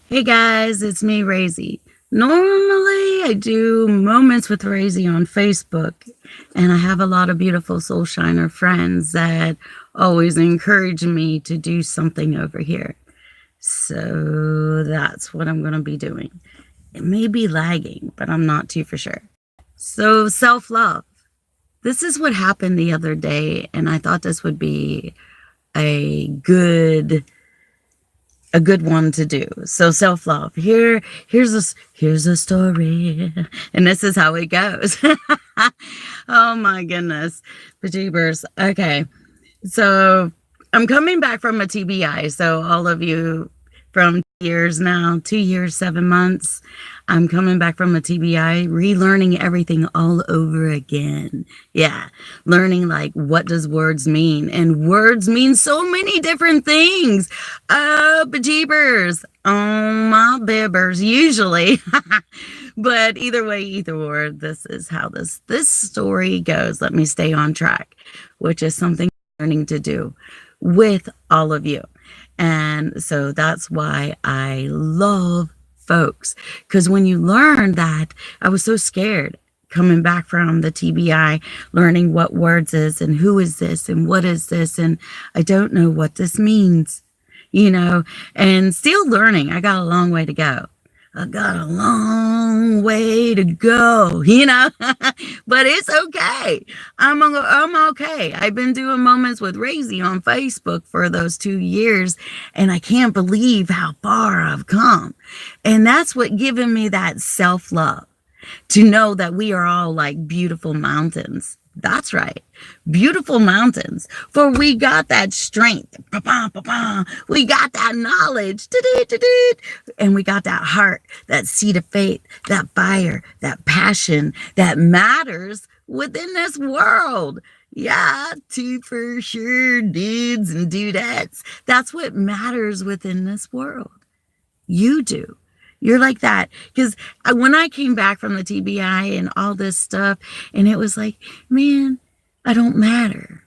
Hey guys, it's me, Razy. Normally, I do Moments with Razy on Facebook, and I have a lot of beautiful Soul Shiner friends that always encourage me to do something over here. So that's what I'm going to be doing. It may be lagging, but I'm not too for sure. So, self love. This is what happened the other day, and I thought this would be a good one to do. So self-love. Here's a story. And this is how it goes. Oh my goodness. Pajeebers. Okay. So I'm coming back from a TBI. So all of you from years now, 2 years, 7 months, I'm coming back from a TBI, relearning everything all over again. Yeah. Learning like what does words mean? And words mean so many different things. Bejeebers. Oh my bibbers, usually. But either way, either or, this is how this story goes. Let me stay on track, which is something I'm learning to do with all of you. And so that's why I love folks. Because when you learn that, I was so scared coming back from the TBI, learning what words is and who is this and what is this. And I don't know what this means, and still learning. I got a long way to go. I got a long way to go, but it's okay. I'm okay. I've been doing Moments with Razy on Facebook for those 2 years, and I can't believe how far I've come. And that's what given me that self-love to know that we are all like beautiful mountains. That's right. Beautiful mountains. For we got that strength. We got that knowledge. And we got that heart, that seed of faith, that fire, that passion that matters within this world. Yeah, two for sure, dudes and dudettes. That's what matters within this world. You do. You're like that. Because when I came back from the TBI and all this stuff, and it was like, man, I don't matter,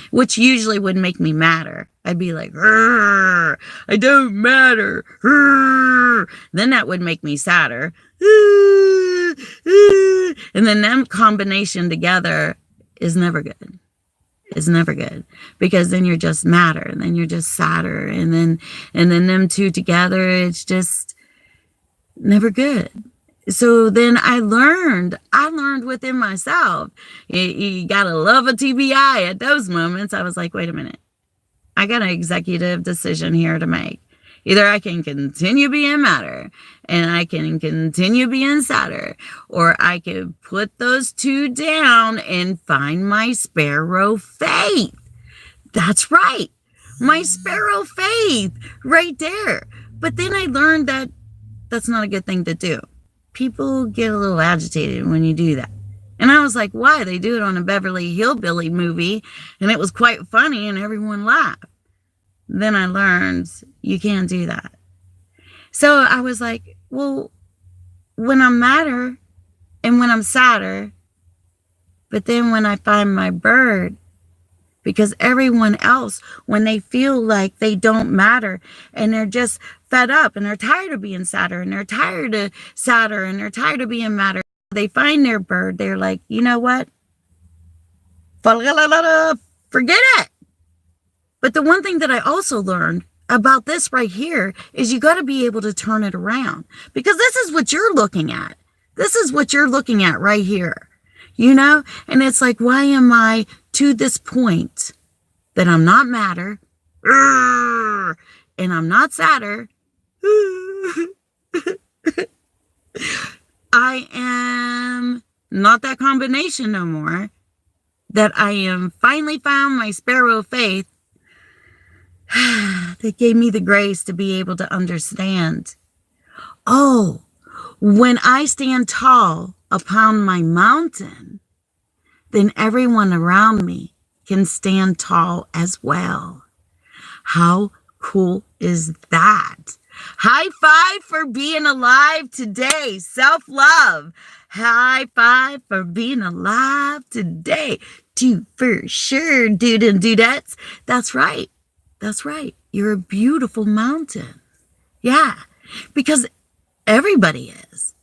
which usually would make me madder. I'd be like, I don't matter. Then that would make me sadder. And then them combination together is never good. Is never good, because then you're just madder, and then you're just sadder, and then them two together, it's just never good. So then I learned within myself, you gotta love a TBI at those moments. I was like, wait a minute, I got an executive decision here to make. Either I can continue being madder and I can continue being sadder, or I can put those two down and find my sparrow faith. That's right. My sparrow faith right there. But then I learned that that's not a good thing to do. People get a little agitated when you do that. And I was like, why? They do it on a Beverly Hillbilly movie, and it was quite funny, and everyone laughed. Then I learned you can't do that. So I was like, well, when I'm madder and when I'm sadder, but then when I find my bird, because everyone else, when they feel like they don't matter and they're just fed up and they're tired of being sadder and they're tired of sadder and they're tired of being madder, they find their bird. They're like, you know what? Forget it. But the one thing that I also learned about this right here is you got to be able to turn it around, because this is what you're looking at. This is what you're looking at right here, And it's like, why am I to this point that I'm not madder and I'm not sadder? I am not that combination no more. That I am finally found my sparrow faith. That gave me the grace to be able to understand. Oh, when I stand tall upon my mountain, then everyone around me can stand tall as well. How cool is that? High five for being alive today. Self-love. High five for being alive today. Two for sure, dude and dudettes. That's right. That's right. You're a beautiful mountain. Yeah, because everybody is.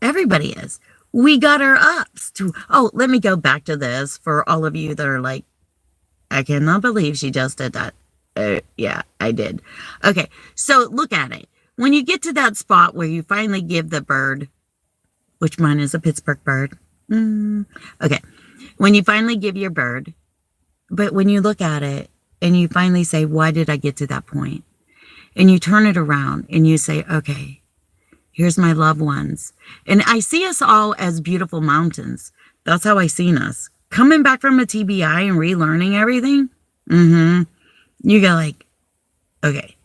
Everybody is. We got our ups to, oh, let me go back to this for all of you that are like, I cannot believe she just did that. Yeah, I did. Okay, so look at it. When you get to that spot where you finally give the bird, which mine is a Pittsburgh bird. Okay, when you finally give your bird, but when you look at it and you finally say, why did I get to that point? And you turn it around and you say, okay, here's my loved ones. And I see us all as beautiful mountains. That's how I seen us. Coming back from a TBI and relearning everything. You go like, okay,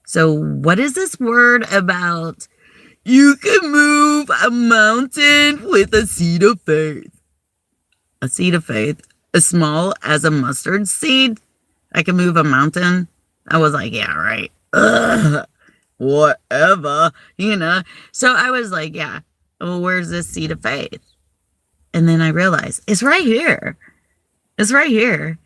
so what is this word about? You can move a mountain with a seed of faith. A seed of faith, as small as a mustard seed. I can move a mountain. I was like, yeah, right. Ugh, whatever, you know. So I was like, yeah, well, where's this seed of faith? And then I realized it's right here. It's right here.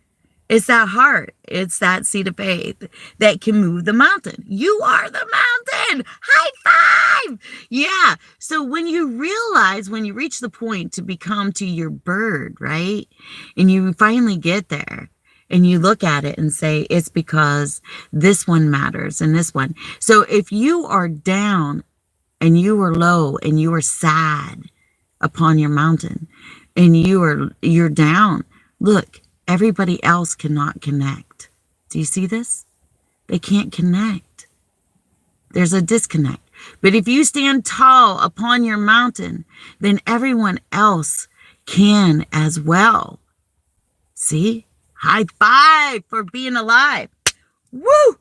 It's that heart. It's that seed of faith that can move the mountain. You are the mountain. High five. Yeah. So when you realize, when you reach the point to become to your bird, right? And you finally get there and you look at it and say, it's because this one matters and this one. So if you are down and you are low and you are sad upon your mountain and you're down, look, everybody else cannot connect. Do you see this? They can't connect. There's a disconnect. But if you stand tall upon your mountain, then everyone else can as well. See? High five for being alive. Woo!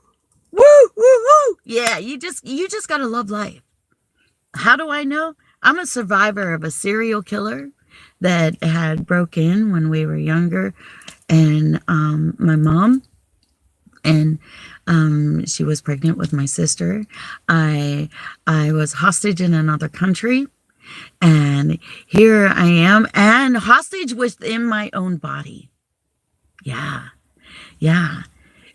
Woo! Woo! Woo! Yeah, you just gotta love life. How do I know? I'm a survivor of a serial killer that had broke in when we were younger, and my mom, and she was pregnant with my sister. I was hostage in another country, and here I am, and hostage within my own body. Yeah.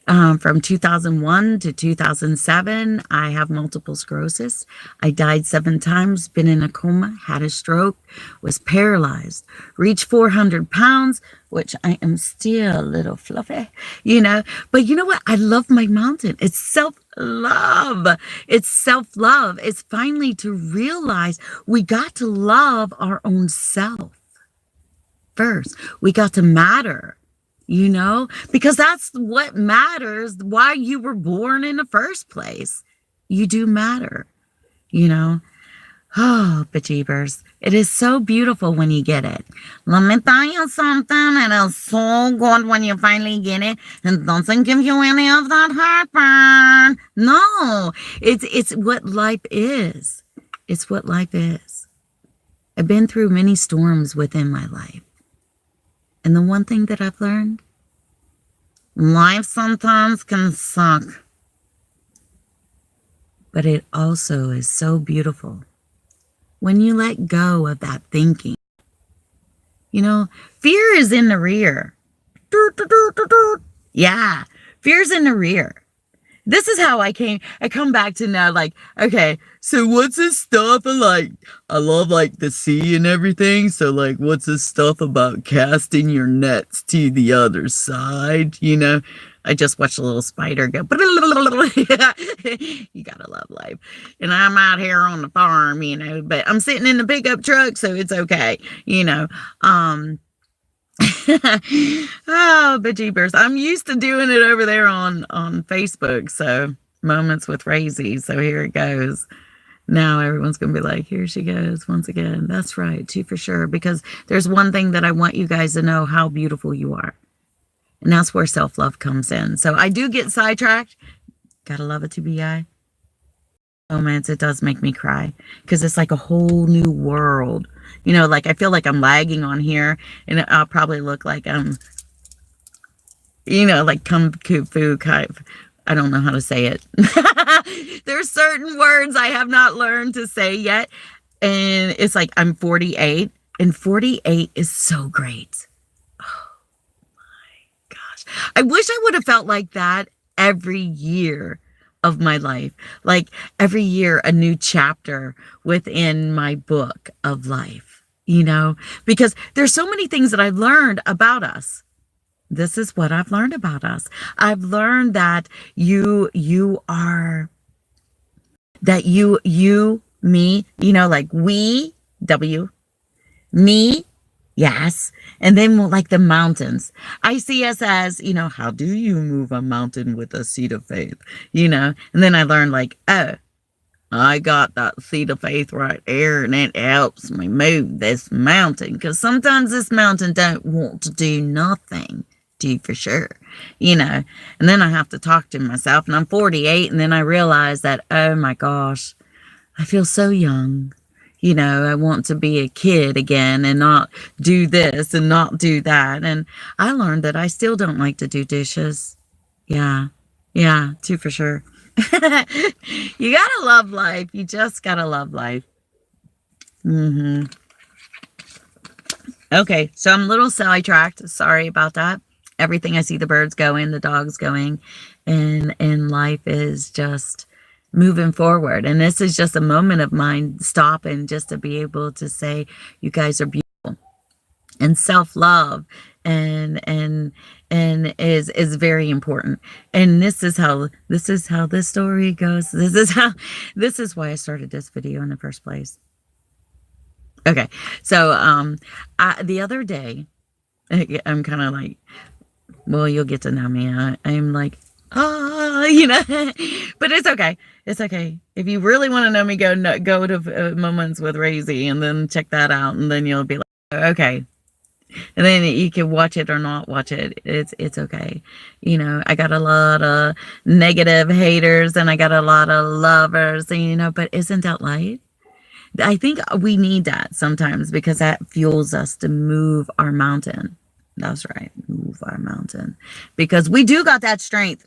From 2001 to 2007, I have multiple sclerosis. I died 7 times, been in a coma, had a stroke, was paralyzed, reached 400 pounds, which I am still a little fluffy, you know. But you know what? I love my mountain. It's self-love. It's self-love. It's finally to realize we got to love our own self first. We got to matter. You know, because that's what matters, why you were born in the first place. You do matter, you know. Oh, bejeebers. It is so beautiful when you get it. Let me tell you something. It is so good when you finally get it. It doesn't give you any of that heartburn. No, it's what life is. It's what life is. I've been through many storms within my life. And the one thing that I've learned, life sometimes can suck, but it also is so beautiful when you let go of that thinking. You know, fear is in the rear. Yeah, fear's in the rear. This is how I come back to now, like, okay, so what's this stuff? I love like the sea and everything. So like, what's this stuff about casting your nets to the other side? You know, I just watched a little spider go. You gotta love life. And I'm out here on the farm, you know, but I'm sitting in the pickup truck, so it's okay, you know. Oh, bejeebers. I'm used to doing it over there on Facebook. So Moments with Razy. So here it goes. Now everyone's going to be like, here she goes once again. That's right, too, for sure. Because there's one thing that I want you guys to know, how beautiful you are. And that's where self-love comes in. So I do get sidetracked. Gotta love it, TBI. Moments, it does make me cry. Because it's like a whole new world. You know, like I feel like I'm lagging on here, and I'll probably look like I'm, you know, like kung fu kind of, I don't know how to say it. There's certain words I have not learned to say yet. And it's like I'm 48, and 48 is so great. Oh my gosh. I wish I would have felt like that every year. of my life. Like every year, a new chapter within my book of life, because there's so many things that I've learned about us. This is what I've learned about us. I've learned that you are, that you, me, like we, W, me, yes. And then like the mountains. I see us as, how do you move a mountain with a seed of faith? And then I learned like, oh, I got that seed of faith right there, and it helps me move this mountain. Because sometimes this mountain don't want to do nothing. Do for sure, And then I have to talk to myself, and I'm 48, and then I realize that, oh my gosh, I feel so young. I want to be a kid again and not do this and not do that. And I learned that I still don't like to do dishes. Yeah, too for sure. You gotta love life. You just gotta love life. Okay, so I'm a little sidetracked. Sorry about that. Everything I see the birds going, the dogs going, and life is just moving forward. And this is just a moment of mine stopping just to be able to say, you guys are beautiful. And self-love and is very important. And this is how this story goes. This is why I started this video in the first place. Okay, so the other day, I'm kind of like, well, you'll get to know me. I'm like, but it's okay. It's okay. If you really want to know me, go to Moments with Rosie and then check that out, and then you'll be like, okay. And then you can watch it or not watch it. It's okay. I got a lot of negative haters and I got a lot of lovers, and but isn't that light? I think we need that sometimes because that fuels us to move our mountain. That's right. Move our mountain. Because we do got that strength.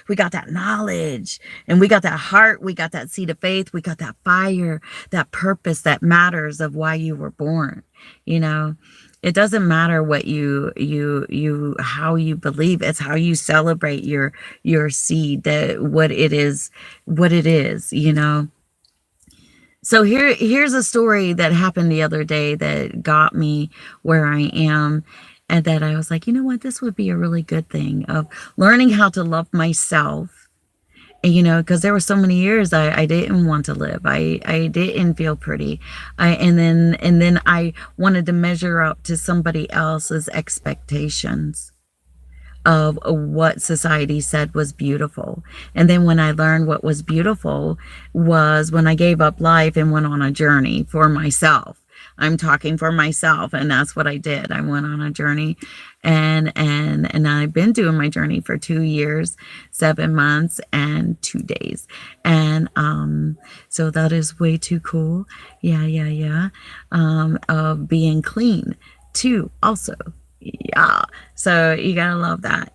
We got that knowledge. And we got that heart. We got that seed of faith. We got that fire, that purpose that matters of why you were born. It doesn't matter what how you believe. It's how you celebrate your seed, that what it is. So here's a story that happened the other day that got me where I am. And that I was like, you know what, this would be a really good thing of learning how to love myself. And, because there were so many years I didn't want to live. I didn't feel pretty. And then I wanted to measure up to somebody else's expectations of what society said was beautiful. And then when I learned what was beautiful was when I gave up life and went on a journey for myself. I'm talking for myself, and that's what I did. I went on a journey, and I've been doing my journey for 2 years, 7 months, and 2 days. And so that is way too cool. Yeah. Of being clean too, also. Yeah, so you gotta love that.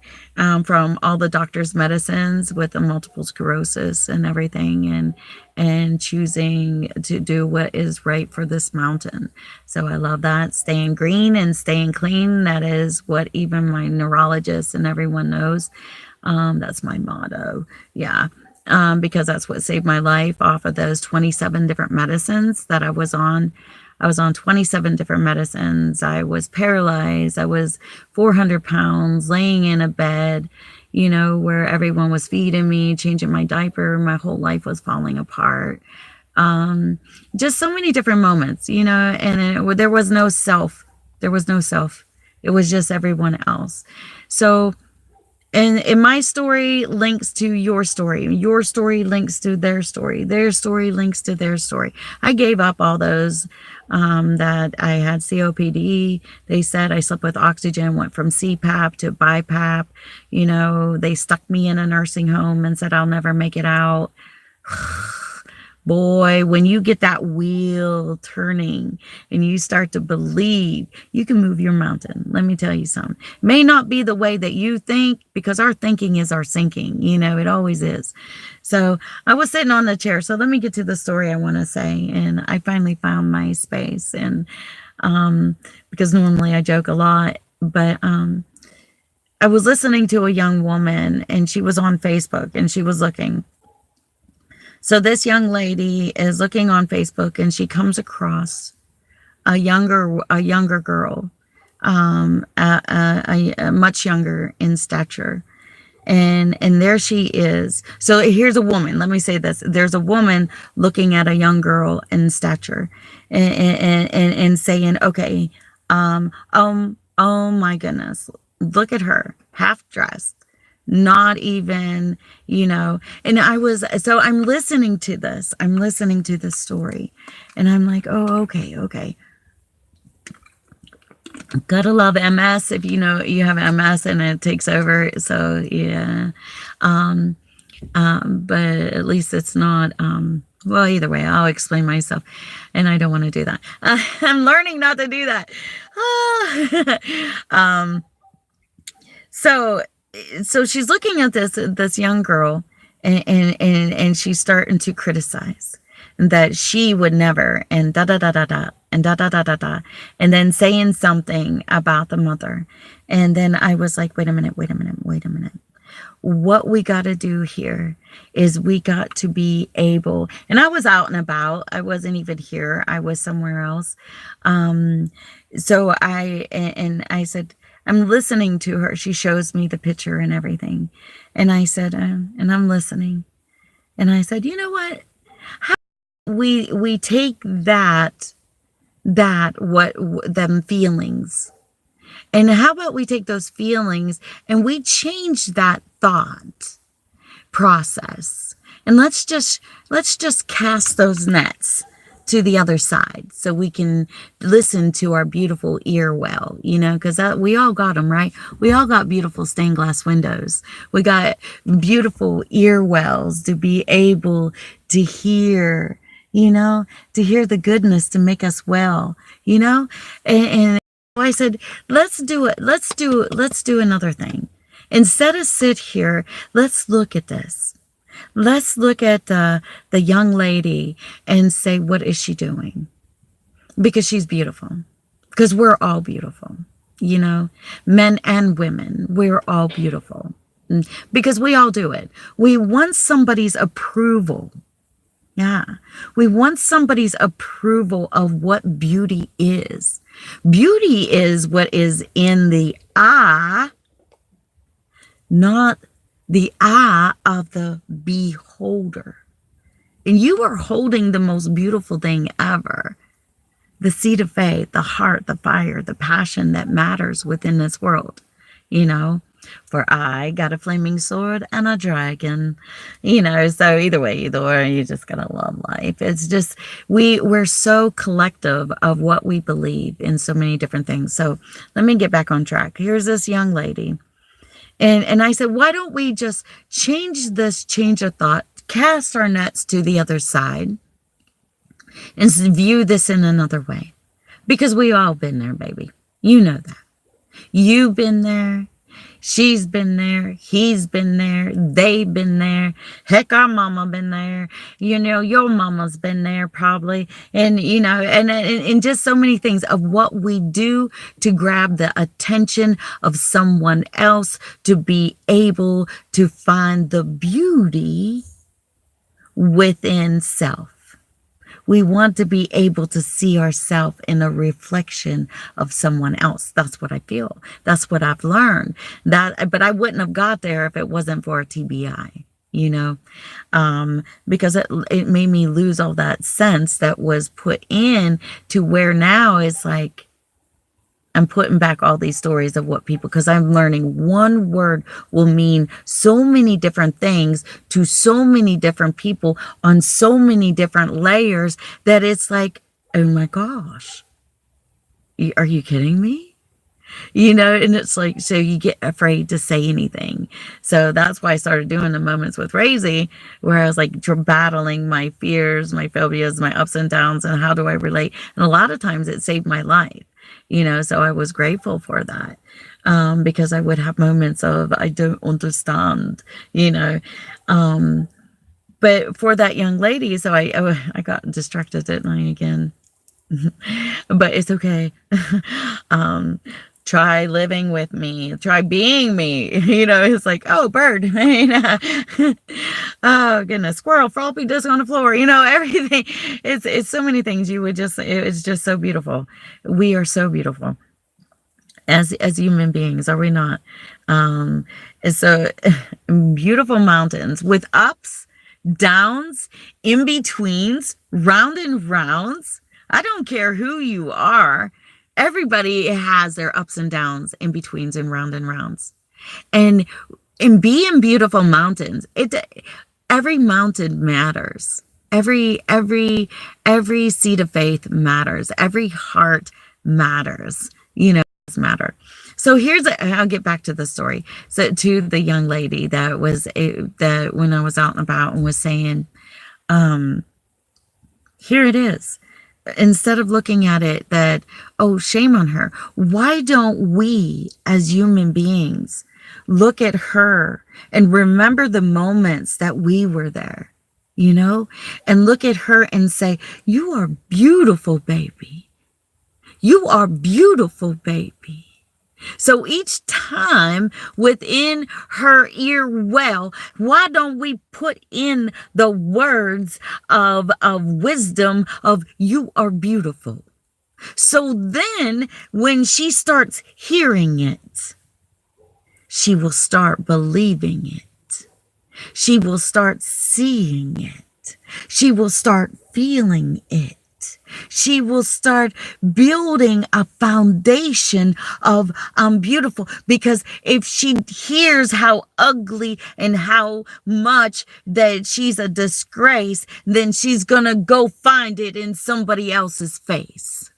From all the doctor's medicines with the multiple sclerosis and everything, and choosing to do what is right for this mountain. So I love that. Staying green and staying clean. That is what even my neurologist and everyone knows. That's my motto. Yeah. Because that's what saved my life off of those 27 different medicines that I was on. I was on 27 different medicines. I was paralyzed. I was 400 pounds, laying in a bed, where everyone was feeding me, changing my diaper. My whole life was falling apart. Just so many different moments, and there was no self. There was no self. It was just everyone else. So, and my story links to your story. Your story links to their story. Their story links to their story. I gave up all those that I had COPD. They said I slept with oxygen, went from CPAP to BiPAP. They stuck me in a nursing home and said I'll never make it out. Boy, when you get that wheel turning and you start to believe, you can move your mountain. Let me tell you something. It may not be the way that you think, because our thinking is our sinking. It always is. So I was sitting on the chair. So let me get to the story I want to say. And I finally found my space. And because normally I joke a lot, but I was listening to a young woman, and she was on Facebook, and she was looking. So this young lady is looking on Facebook, and she comes across a younger girl, a much younger in stature, and there she is. So here's a woman. Let me say this: there's a woman looking at a young girl in stature, and saying, "Okay, oh my goodness, look at her, half dressed." Not even, and I'm listening to this. I'm listening to this story, and I'm like, oh, okay, okay. Gotta love MS if you have MS and it takes over. So yeah. But at least it's not, well, either way, I'll explain myself, and I don't want to do that. I'm learning not to do that. So she's looking at this young girl, and she's starting to criticize that she would never, and da da da da da, and da da da da da, and then saying something about the mother. And then I was like, wait a minute. What we got to do here is we got to be able, and I was out and about. I wasn't even here. I was somewhere else. So I said, I'm listening to her. She shows me the picture and everything. And I said, and I'm listening. And I said, you know what? How we take them feelings, and how about we take those feelings and we change that thought process, and let's just cast those nets to the other side so we can listen to our beautiful ear well, because we all got them, right? We all got beautiful stained glass windows. We got beautiful ear wells to be able to hear, to hear the goodness to make us well, and I said, let's do it. Let's do another thing. Instead of sit here, let's look at this. Let's look at the young lady and say, what is she doing? Because she's beautiful. Because we're all beautiful, men and women, we're all beautiful. Because we all do it. We want somebody's approval. Yeah. We want somebody's approval of what beauty is. Beauty is what is in the eye, not the eye of the beholder. And you are holding the most beautiful thing ever. The seed of faith, the heart, the fire, the passion that matters within this world, For I got a flaming sword and a dragon, so either way, you just gotta love life. It's just, we're so collective of what we believe in so many different things. So let me get back on track. Here's this young lady. And I said, why don't we just change of thought, cast our nets to the other side, and view this in another way? Because we all been there, baby. You know that. You've been there. She's been there. He's been there. They've been there. Heck, our mama been there. Your mama's been there probably. And, and just so many things of what we do to grab the attention of someone else, to be able to find the beauty within self. We want to be able to see ourselves in a reflection of someone else. That's what I feel. That's what I've learned. But I wouldn't have got there if it wasn't for a TBI, because it made me lose all that sense that was put in, to where now it's like, I'm putting back all these stories of what people, because I'm learning one word will mean so many different things to so many different people on so many different layers, that it's like, oh my gosh, are you kidding me? And it's like, so you get afraid to say anything. So that's why I started doing the moments with Razy, where I was like battling my fears, my phobias, my ups and downs, and how do I relate? And a lot of times it saved my life. So I was grateful for that, because I would have moments of, I don't understand, but for that young lady, so I got distracted, didn't I, again? But it's okay. Try living with me. Try being me. It's like, oh, bird. Oh, goodness. Squirrel, floppy disc on the floor. Everything. It's so many things you would just, it's just so beautiful. We are so beautiful as human beings, are we not? And so beautiful mountains with ups, downs, in betweens, round and rounds. I don't care who you are. Everybody has their ups and downs, in betweens, and rounds. And being beautiful mountains, every mountain matters. Every seed of faith matters. Every heart matters. Matter. So I'll get back to the story. So to the young lady that when I was out and about and was saying, here it is. Instead of looking at it that, oh, shame on her, why don't we as human beings look at her and remember the moments that we were there, and look at her and say, you are beautiful, baby. You are beautiful, baby. So each time within her ear well, why don't we put in the words of wisdom of you are beautiful? So then when she starts hearing it, she will start believing it. She will start seeing it. She will start feeling it. She will start building a foundation of I'm beautiful, because if she hears how ugly and how much that she's a disgrace, then she's gonna go find it in somebody else's face.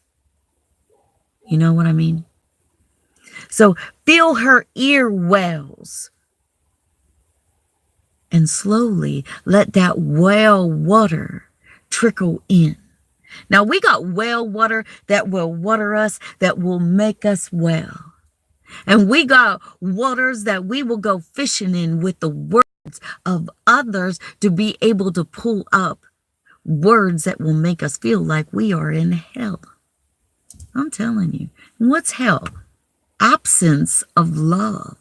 You know what I mean? So feel her ear wells and slowly let that well water trickle in. Now we got well water that will water us, that will make us well. And we got waters that we will go fishing in with the words of others to be able to pull up words that will make us feel like we are in hell. I'm telling you. What's hell? Absence of love.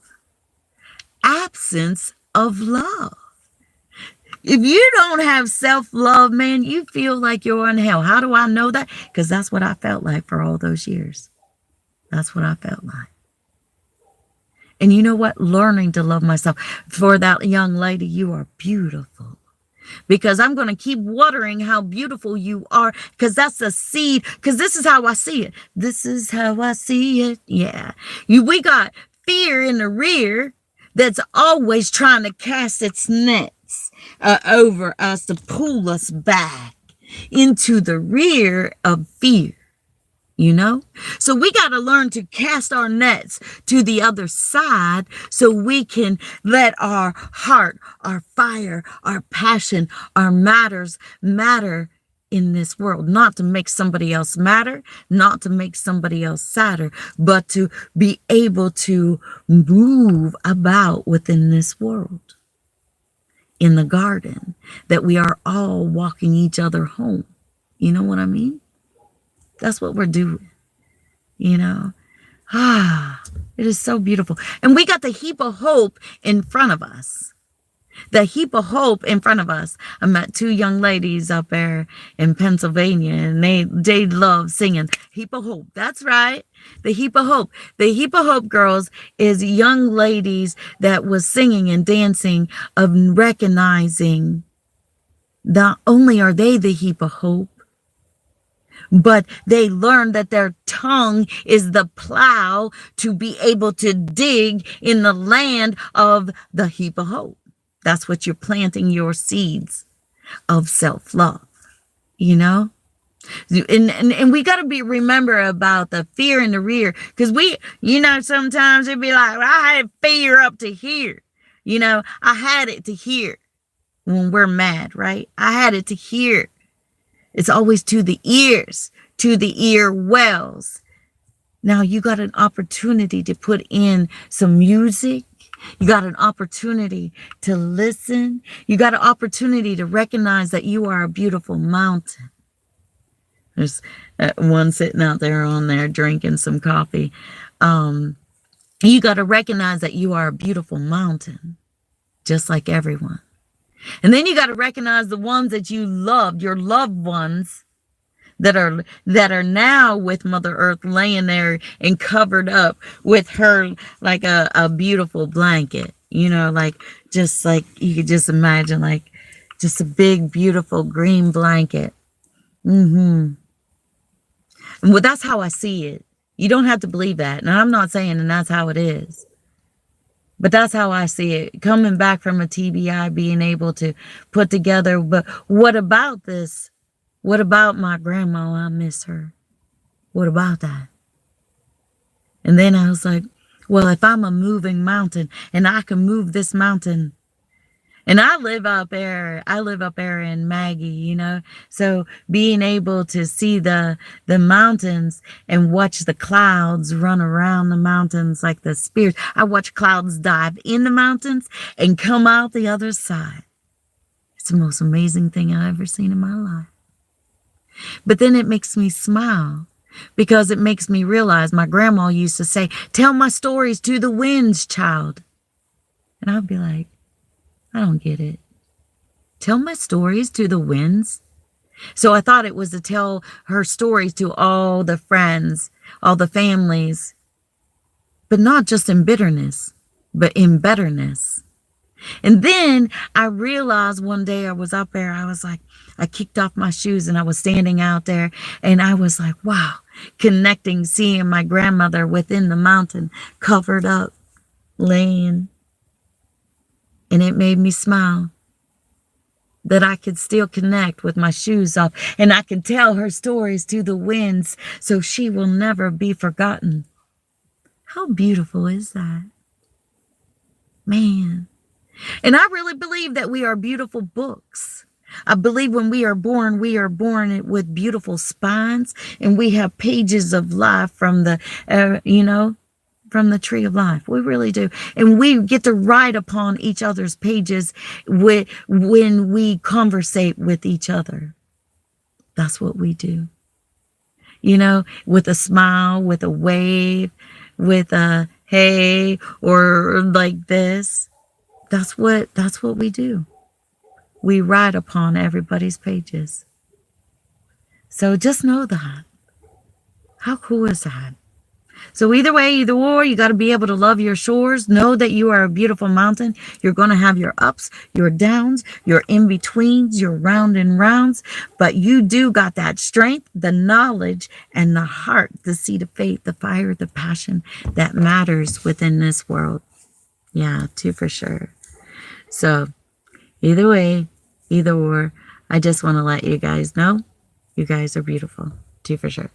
Absence of love. If you don't have self-love, man, you feel like you're in hell. How do I know that? Because that's what I felt like for all those years. That's what I felt like. And you know what? Learning to love myself. For that young lady, you are beautiful. Because I'm going to keep watering how beautiful you are, because that's the seed, because this is how I see it. This is how I see it. Yeah. We got fear in the rear that's always trying to cast its nets over us to pull us back into the rear of fear. So we got to learn to cast our nets to the other side so we can let our heart, our fire, our passion, our matters matter in this world. Not to make somebody else matter, not to make somebody else sadder, but to be able to move about within this world. In the garden, that we are all walking each other home. You know what I mean? That's what we're doing, it is so beautiful. And we got the heap of hope in front of us. The heap of hope in front of us. I met two young ladies up there in Pennsylvania, and they love singing Heap of Hope. That's right. The Heap of Hope. The Heap of Hope girls is young ladies that was singing and dancing of recognizing not only are they the heap of hope, but they learn that their tongue is the plow to be able to dig in the land of the heap of hope. That's what you're planting your seeds of self-love, And we got to remember about the fear in the rear, because sometimes it'd be like, well, I had fear up to here. I had it to here when we're mad, right? I had it to here. It's always to the ears, to the ear wells. Now you got an opportunity to put in some music. You got an opportunity to listen. You got an opportunity to recognize that you are a beautiful mountain. There's one sitting out there on there drinking some coffee. You got to recognize that you are a beautiful mountain, just like everyone. And then you got to recognize the ones that you loved, your loved ones that are now with Mother Earth, laying there and covered up with her like a beautiful blanket. Like, just like you could just imagine, like just a big beautiful green blanket. Well, that's how I see it. You don't have to believe that, and I'm not saying and that's how it is, but that's how I see it. Coming back from a TBI, being able to put together, but what about this? What about my grandma? I miss her. What about that? And then I was like, well, if I'm a moving mountain and I can move this mountain, and I live up there in Maggie, so being able to see the mountains and watch the clouds run around the mountains like the spirits. I watch clouds dive in the mountains and come out the other side. It's the most amazing thing I've ever seen in my life. But then it makes me smile, because it makes me realize my grandma used to say, tell my stories to the winds, child. And I'd be like, I don't get it. Tell my stories to the winds? So I thought it was to tell her stories to all the friends, all the families, but not just in bitterness, but in betterness. And then I realized one day I was up there, I kicked off my shoes and I was standing out there, and I was like, wow, connecting, seeing my grandmother within the mountain, covered up, laying. And it made me smile that I could still connect with my shoes off, and I can tell her stories to the winds, so she will never be forgotten. How beautiful is that? Man. And I really believe that we are beautiful books. I believe when we are born with beautiful spines, and we have pages of life from the, from the tree of life. We really do. And we get to write upon each other's pages when we conversate with each other. That's what we do. With a smile, with a wave, with a hey, or like this. That's what we do. We write upon everybody's pages. So just know that. How cool is that? So either way, either or, you got to be able to love your shores. Know that you are a beautiful mountain. You're going to have your ups, your downs, your in-betweens, your round and rounds. But you do got that strength, the knowledge, and the heart, the seed of faith, the fire, the passion that matters within this world. Yeah, too, for sure. So either way, either or, I just want to let you guys know you guys are beautiful, too, for sure.